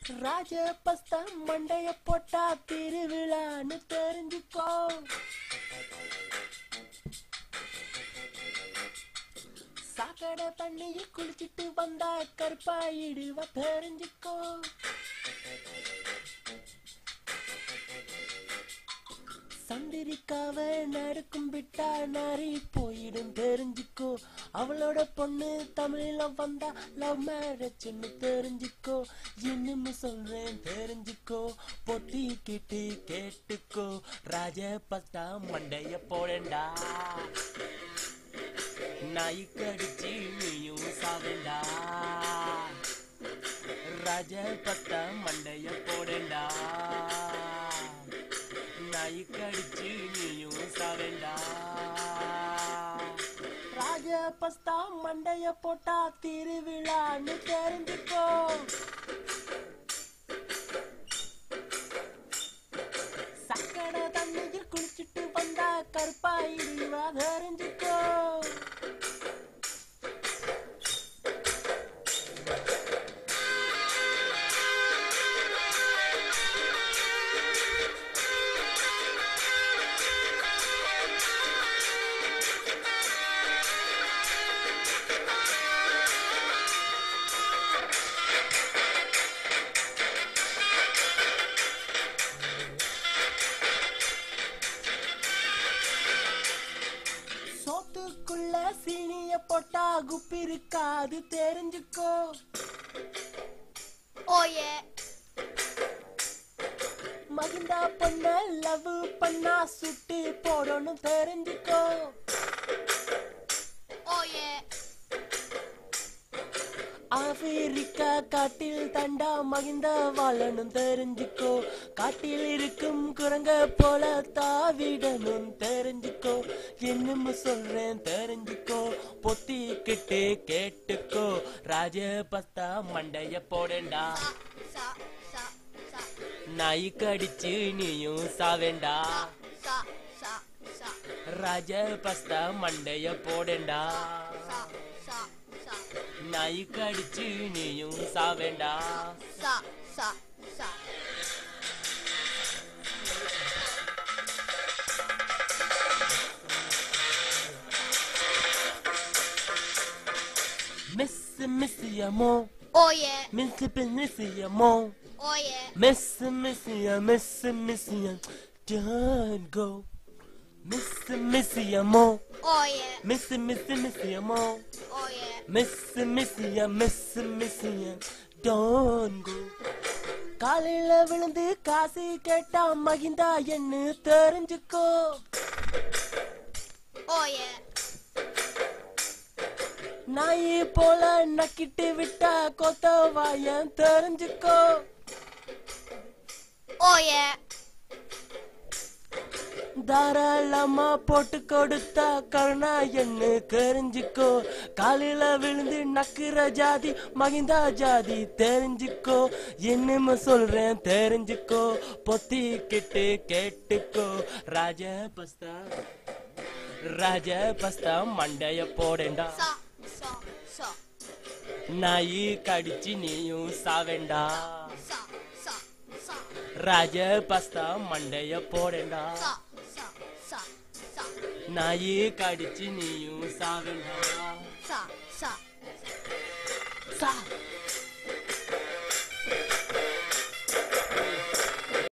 ராஜபஸ்தா மண்டைய போட்டா திருவிழான்னு தெரிஞ்சுக்கோ. சாக்கடை தண்ணியில் குளிச்சிட்டு வந்தா கருப்பாயிடுவ தெரிஞ்சுக்கோ. சந்திரிக்காவ நறுக்கும் விட்டா நாரி போயிடும் தெரிஞ்சுக்கோ. அவளோட பொண்ணு தமிழ்ல வந்தா லவ் மேரேஜ்னு தெரிஞ்சுக்கோ. இன்னும் சொல்றேன் தெரிஞ்சுக்கோ, பொத்திக்கிட்டு கேட்டுக்கோ. ராஜபஸ்தா மண்டைய போடண்டா, நாய்க்கடிச்சு நீயும் சாவேண்டா. ராஜபஸ்தா மண்டைய போடண்டா, நாய்க்கடிச்சு நீயும் சாவேண்டா. ராஜபஸ்தா மண்டைய போட்டா திருவிழான்னு தெரிஞ்சுக்கோ. சக்கடை தண்ணியில் குளிச்சுட்டு வந்தா கருப்பாயிடுவா தெரிஞ்சுக்கோ. சோத்துக்குள்ள சீனிய போட்டா குப்பி இருக்காது தெரிஞ்சுக்கோ. ஓயே மகிந்தா பொண்ண லவ் பண்ணா சுட்டு போடணும் தெரிஞ்சுக்கோ. ஓயே ஆப்பிரிக்கா காட்டில் தண்டா மகிந்தா வாழணும் தெரிஞ்சுக்கோ. காட்டில் இருக்கும் குரங்க போல தாவிடணும் தெரிஞ்சுக்கோ. இன்னும் சொல்றேன் தெரிஞ்சுக்கோ, பொத்திக்கிட்டு கேட்டுக்கோ. ராஜபஸ்தா மண்டைய போடண்டா, நாய்க்கடிச்சு நீயும் சாவேண்டா. ராஜபஸ்தா மண்டைய போடண்டா, நாய்க்கடிச்சு நீயும் சாவேண்டா. Miss Yamo, ஓயே Miss Yamo, ஓயே Miss don't go. Miss Yamo, ஓயே Miss Yamo, ஓயே Miss don't go. காலையில விழுந்து காசு கேட்டா மகிந்தா என்ன தெரிஞ்சுக்கோ. ஓயே நாய் போல நக்கிட்டு விட்டா கொத்தவாயன் தெரிஞ்சுக்கோ. ஓயே தாராளமா போட்டு கொடுத்தா கருணா என்ன தெரிஞ்சுக்கோ. காலையில விழுந்து நக்குற ஜாதி மகிந்தா ஜாதி தெரிஞ்சுக்கோ. என்னமோ சொல்றேன் தெரிஞ்சுக்கோ, பொத்திக்கிட்டு கேட்டுக்கோ. ராஜபஸ்தா மண்டைய போடண்டா, நாய் கடிச்சு நீயும் சாவேண்டா. ராஜபஸ்தா மண்டைய போடண்டா, நாய் கடிச்சு நீயும் சாவேண்டா.